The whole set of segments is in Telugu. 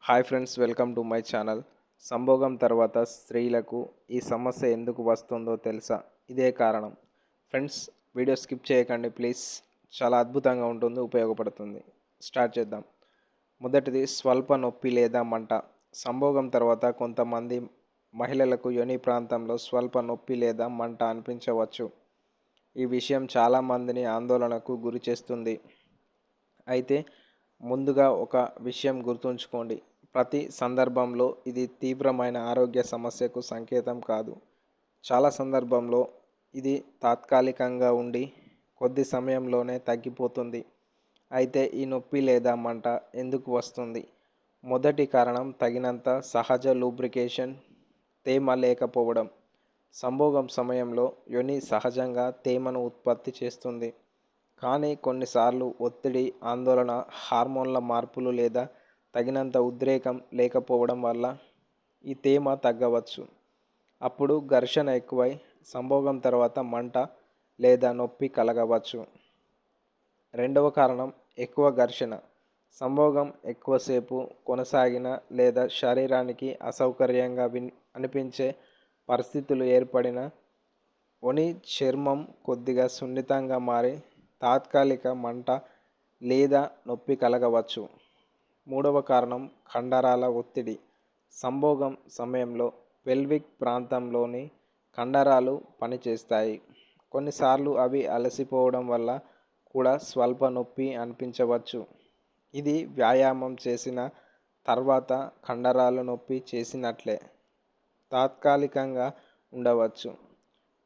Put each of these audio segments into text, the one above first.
Hi friends, welcome to my channel. సంభోగం తర్వాత స్త్రీలకు ఈ సమస్య ఎందుకు వస్తుందో తెలుసా? ఇదే కారణం. ఫ్రెండ్స్, వీడియో స్కిప్ చేయకండి ప్లీజ్. చాలా అద్భుతంగా ఉంటుంది, ఉపయోగపడుతుంది. స్టార్ట్ చేద్దాం. మొదటిది స్వల్ప నొప్పి లేదా మంట. సంభోగం తర్వాత కొంతమంది మహిళలకు యోని ప్రాంతంలో స్వల్ప నొప్పి లేదా మంట అనిపించవచ్చు. ఈ విషయం చాలామందిని ఆందోళనకు గురి చేస్తుంది. అయితే ముందుగా ఒక విషయం గుర్తుంచుకోండి. ప్రతి సందర్భంలో ఇది తీవ్రమైన ఆరోగ్య సమస్యకు సంకేతం కాదు. చాలా సందర్భంలో ఇది తాత్కాలికంగా ఉండి కొద్ది సమయంలోనే తగ్గిపోతుంది. అయితే ఈ నొప్పి లేదా మంట ఎందుకు వస్తుంది? మొదటి కారణం తగినంత సహజ లూబ్రికేషన్, తేమ లేకపోవడం. సంభోగం సమయంలో యోని సహజంగా తేమను ఉత్పత్తి చేస్తుంది. కానీ కొన్నిసార్లు ఒత్తిడి, ఆందోళన, హార్మోన్ల మార్పులు లేదా తగినంత ఉద్రేకం లేకపోవడం వల్ల ఈ తేమ తగ్గవచ్చు. అప్పుడు ఘర్షణ ఎక్కువై సంభోగం తర్వాత మంట లేదా నొప్పి కలగవచ్చు. రెండవ కారణం ఎక్కువ ఘర్షణ. సంభోగం ఎక్కువసేపు కొనసాగిన లేదా శరీరానికి అసౌకర్యంగా అనిపించే పరిస్థితులు ఏర్పడిన ఒని చర్మం కొద్దిగా సున్నితంగా మారి తాత్కాలిక మంట లేదా నొప్పి కలగవచ్చు. మూడవ కారణం కండరాల ఒత్తిడి. సంభోగం సమయంలో పెల్విక్ ప్రాంతంలోని కండరాలు పనిచేస్తాయి. కొన్నిసార్లు అవి అలసిపోవడం వల్ల కూడా స్వల్ప నొప్పి అనిపించవచ్చు. ఇది వ్యాయామం చేసిన తర్వాత కండరాలు నొప్పి చేసినట్లే తాత్కాలికంగా ఉండవచ్చు.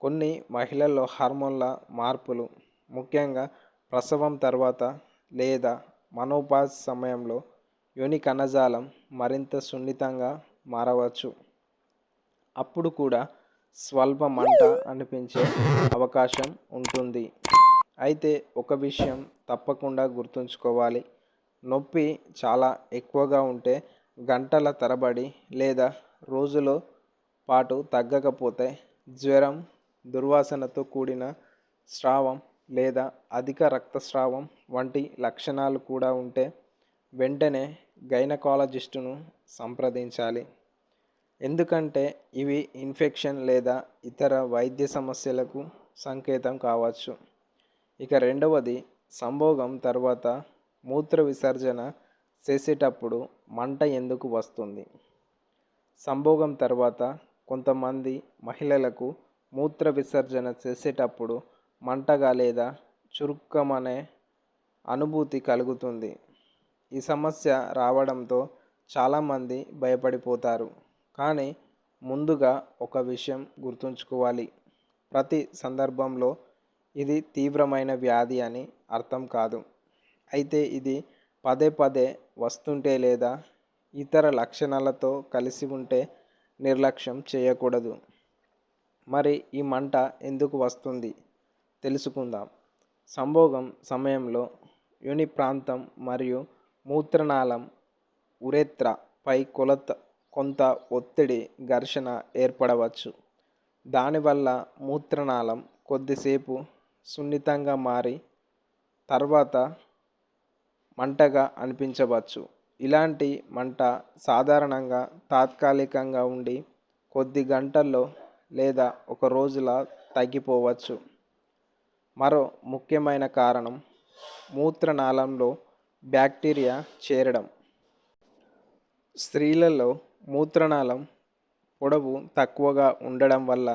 కొన్ని మహిళల్లో హార్మోన్ల మార్పులు, ముఖ్యంగా ప్రసవం తర్వాత లేదా మనోపాజ్ సమయంలో యోని కణజాలం మరింత సున్నితంగా మారవచ్చు. అప్పుడు కూడా స్వల్ప మంట అనిపించే అవకాశం ఉంటుంది. అయితే ఒక విషయం తప్పకుండా గుర్తుంచుకోవాలి. నొప్పి చాలా ఎక్కువగా ఉంటే గంటల తరబడి లేదా రోజుల పాటు తగ్గకపోతే, జ్వరం, దుర్వాసనతో కూడిన స్రావం లేదా అధిక రక్తస్రావం వంటి లక్షణాలు కూడా ఉంటే వెంటనే గైనకాలజిస్టును సంప్రదించాలి. ఎందుకంటే ఇవి ఇన్ఫెక్షన్ లేదా ఇతర వైద్య సమస్యలకు సంకేతం కావచ్చు. ఇక రెండవది, సంభోగం తర్వాత మూత్ర విసర్జన చేసేటప్పుడు మంట ఎందుకు వస్తుంది? సంభోగం తర్వాత కొంతమంది మహిళలకు మూత్ర విసర్జన చేసేటప్పుడు మంటగా లేదా చురుక్కమనే అనుభూతి కలుగుతుంది. ఈ సమస్య రావడంతో చాలామంది భయపడిపోతారు. కానీ ముందుగా ఒక విషయం గుర్తుంచుకోవాలి. ప్రతి సందర్భంలో ఇది తీవ్రమైన వ్యాధి అని అర్థం కాదు. అయితే ఇది పదే పదే వస్తుంటే లేదా ఇతర లక్షణాలతో కలిసి ఉంటే నిర్లక్ష్యం చేయకూడదు. మరి ఈ మంట ఎందుకు వస్తుంది తెలుసుకుందాం. సంభోగం సమయంలో యోని ప్రాంతం మరియు మూత్రనాళం ఉరెత్ర పై కొంత ఒత్తిడి, ఘర్షణ ఏర్పడవచ్చు. దానివల్ల మూత్రనాళం కొద్దిసేపు సున్నితంగా మారి తర్వాత మంటగా అనిపించవచ్చు. ఇలాంటి మంట సాధారణంగా తాత్కాలికంగా ఉండి కొద్ది గంటల్లో లేదా ఒక రోజులా తగ్గిపోవచ్చు. మరో ముఖ్యమైన కారణం మూత్రనాళంలో బ్యాక్టీరియా చేరడం. స్త్రీలలో మూత్రనాళం పొడవు తక్కువగా ఉండడం వల్ల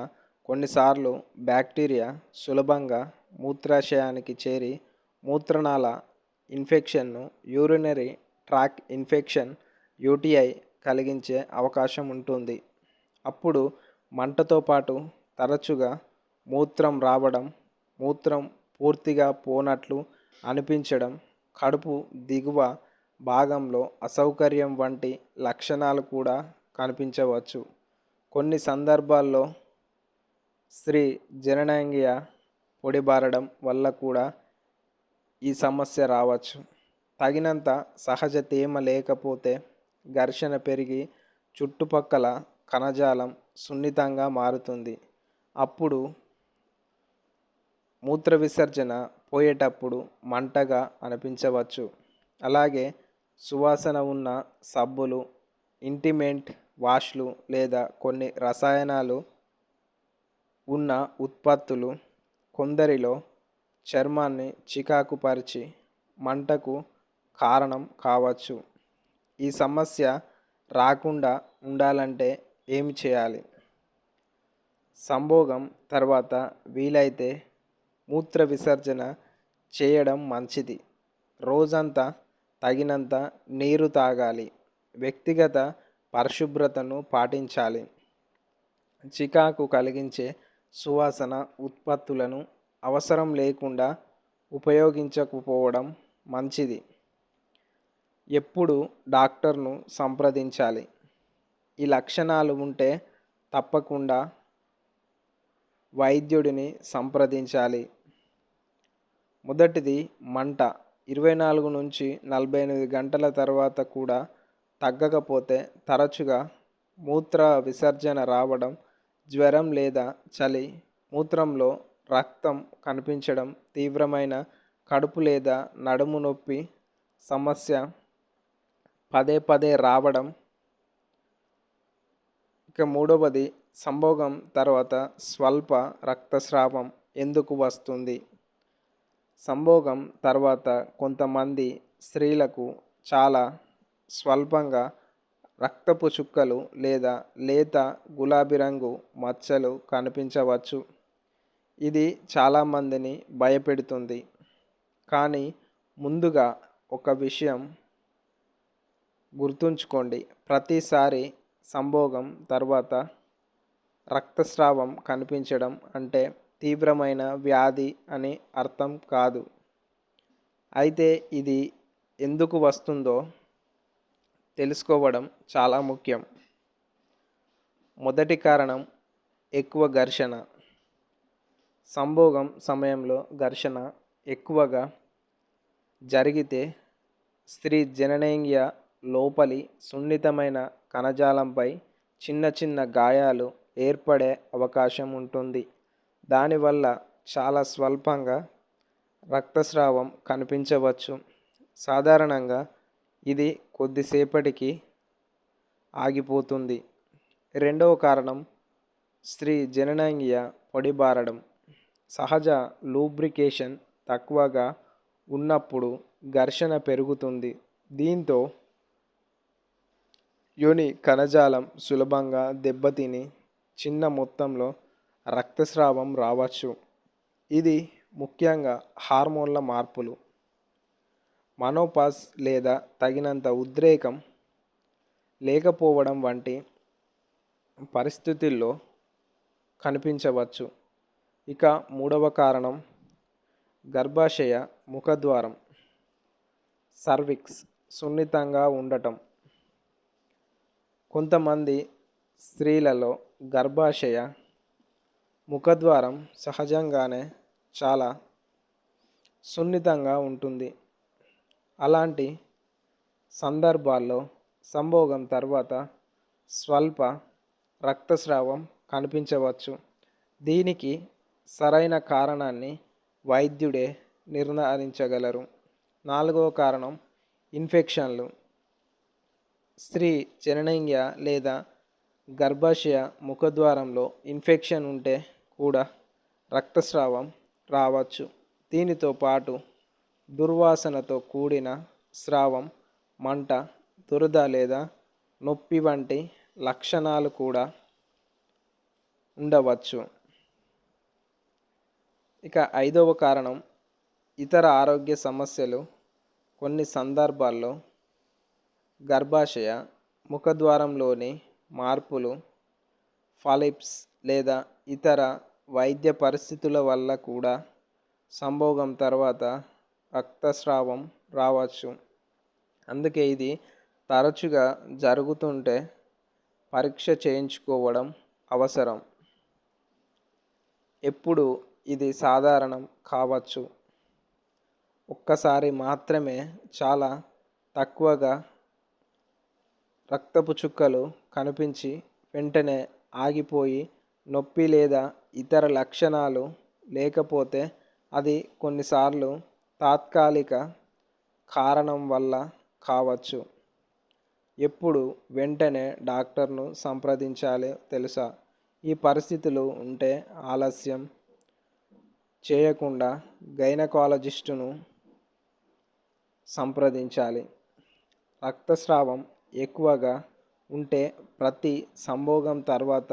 కొన్నిసార్లు బ్యాక్టీరియా సులభంగా మూత్రాశయానికి చేరి మూత్రనాళ ఇన్ఫెక్షన్ను, యూరినరీ ట్రాక్ ఇన్ఫెక్షన్ యూటీఐ కలిగించే అవకాశం ఉంటుంది. అప్పుడు మంటతో పాటు తరచుగా మూత్రం రావడం, మూత్రం పూర్తిగా పోనట్లు అనిపించడం, కడుపు దిగువ భాగంలో అసౌకర్యం వంటి లక్షణాలు కూడా కనిపించవచ్చు. కొన్ని సందర్భాల్లో స్త్రీ జననేంద్రియ పొడిబారడం వల్ల కూడా ఈ సమస్య రావచ్చు. తగినంత సహజ తేమ లేకపోతే ఘర్షణ పెరిగి చుట్టుపక్కల కణజాలం సున్నితంగా మారుతుంది. అప్పుడు మూత్ర విసర్జన పోయేటప్పుడు మంటగా అనిపించవచ్చు. అలాగే సువాసన ఉన్న సబ్బులు, ఇంటిమేట్ వాష్లు లేదా కొన్ని రసాయనాలు ఉన్న ఉత్పత్తులు కొందరిలో చర్మాన్ని చికాకుపరిచి మంటకు కారణం కావచ్చు. ఈ సమస్య రాకుండా ఉండాలంటే ఏమి చేయాలి? సంభోగం తర్వాత వీలైతే మూత్ర విసర్జన చేయడం మంచిది. రోజంతా తగినంత నీరు తాగాలి. వ్యక్తిగత పరిశుభ్రతను పాటించాలి. చికాకు కలిగించే సువాసన ఉత్పత్తులను అవసరం లేకుండా ఉపయోగించకపోవడం మంచిది. ఎప్పుడు డాక్టర్ను సంప్రదించాలి? ఈ లక్షణాలు ఉంటే తప్పకుండా వైద్యుడిని సంప్రదించాలి. మొదటిది మంట 24 నుంచి 48 గంటల తర్వాత కూడా తగ్గకపోతే తరచుగా మూత్ర విసర్జన రావడం, జ్వరం లేదా చలి, మూత్రంలో రక్తం కనిపించడం, తీవ్రమైన కడుపు లేదా నడుము నొప్పి సమస్య పదే పదే రావడం. ఇక మూడవది సంభోగం తర్వాత స్వల్ప రక్తస్రావం ఎందుకు వస్తుంది? సంభోగం తర్వాత కొంతమంది స్త్రీలకు చాలా స్వల్పంగా రక్తపు చుక్కలు లేదా లేత గులాబీ రంగు మచ్చలు కనిపించవచ్చు. ఇది చాలామందిని భయపెడుతుంది. కానీ ముందుగా ఒక విషయం గుర్తుంచుకోండి. ప్రతిసారి సంభోగం తర్వాత రక్తస్రావం కనిపించడం అంటే తీవ్రమైన వ్యాధి అని అర్థం కాదు. అయితే ఇది ఎందుకు వస్తుందో తెలుసుకోవడం చాలా ముఖ్యం. మొదటి కారణం ఎక్కువ ఘర్షణ. సంభోగం సమయంలో ఘర్షణ ఎక్కువగా జరిగితే స్త్రీ జననేంద్రియ లోపలి సున్నితమైన కణజాలంపై చిన్న చిన్న గాయాలు ఏర్పడే అవకాశం ఉంటుంది. దానివల్ల చాలా స్వల్పంగా రక్తస్రావం కనిపించవచ్చు. సాధారణంగా ఇది కొద్దిసేపటికి ఆగిపోతుంది. రెండవ కారణం స్త్రీ జననేంద్రియ పొడిబారడం. సహజ లూబ్రికేషన్ తక్కువగా ఉన్నప్పుడు ఘర్షణ పెరుగుతుంది. దీంతో యోని కణజాలం సులభంగా దెబ్బతిని చిన్న మొత్తంలో రక్తస్రావం రావచ్చు. ఇది ముఖ్యంగా హార్మోన్ల మార్పులు, మనోపాజ్ లేదా తగినంత ఉద్రేకం లేకపోవడం వంటి పరిస్థితుల్లో కనిపించవచ్చు. ఇక మూడవ కారణం గర్భాశయ ముఖద్వారం, సర్విక్స్ సున్నితంగా ఉండటం. కొంతమంది స్త్రీలలో గర్భాశయ ముఖద్వారం సహజంగానే చాలా సున్నితంగా ఉంటుంది. అలాంటి సందర్భాల్లో సంభోగం తర్వాత స్వల్ప రక్తస్రావం కనిపించవచ్చు. దీనికి సరైన కారణాన్ని వైద్యుడే నిర్ధారించగలరు. నాలుగవ కారణం ఇన్ఫెక్షన్లు. స్త్రీ జననేంద్రియ లేదా గర్భాశయ ముఖద్వారంలో ఇన్ఫెక్షన్ ఉంటే కూడా రక్తస్రావం రావచ్చు. దీనితో పాటు దుర్వాసనతో కూడిన స్రావం, మంట, దురద లేదా నొప్పి వంటి లక్షణాలు కూడా ఉండవచ్చు. ఇక ఐదవ కారణం ఇతర ఆరోగ్య సమస్యలు. కొన్ని సందర్భాల్లో గర్భాశయ ముఖద్వారంలోని మార్పులు, ఫాలిప్స్ లేదా ఇతర వైద్య పరిస్థితుల వల్ల కూడా సంభోగం తర్వాత రక్తస్రావం రావచ్చు. అందుకే ఇది తరచుగా జరుగుతుంటే పరీక్ష చేయించుకోవడం అవసరం. ఎప్పుడు ఇది సాధారణం కావచ్చు. ఒక్కసారి మాత్రమే చాలా తక్కువగా రక్తపు చుక్కలు కనిపించి వెంటనే ఆగిపోయి నొప్పి లేదా ఇతర లక్షణాలు లేకపోతే అది కొన్నిసార్లు తాత్కాలిక కారణం వల్ల కావచ్చు. ఎప్పుడు వెంటనే డాక్టర్ను సంప్రదించాలో తెలుసా? ఈ పరిస్థితులు ఉంటే ఆలస్యం చేయకుండా గైనకాలజిస్టును సంప్రదించాలి. రక్తస్రావం ఎక్కువగా ఉంటే, ప్రతి సంభోగం తర్వాత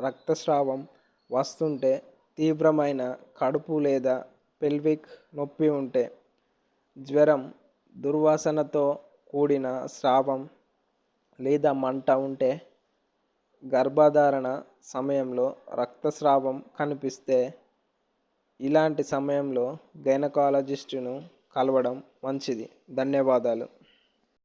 రక్తస్రావం వస్తుంటే, తీవ్రమైన కడుపు లేదా పెల్విక్ నొప్పి ఉంటే, జ్వరం, దుర్వాసనతో కూడిన స్రావం లేదా మంట ఉంటే, గర్భధారణ సమయంలో రక్తస్రావం కనిపిస్తే, ఇలాంటి సమయంలో గైనకాలజిస్టును కలవడం మంచిది. ధన్యవాదాలు.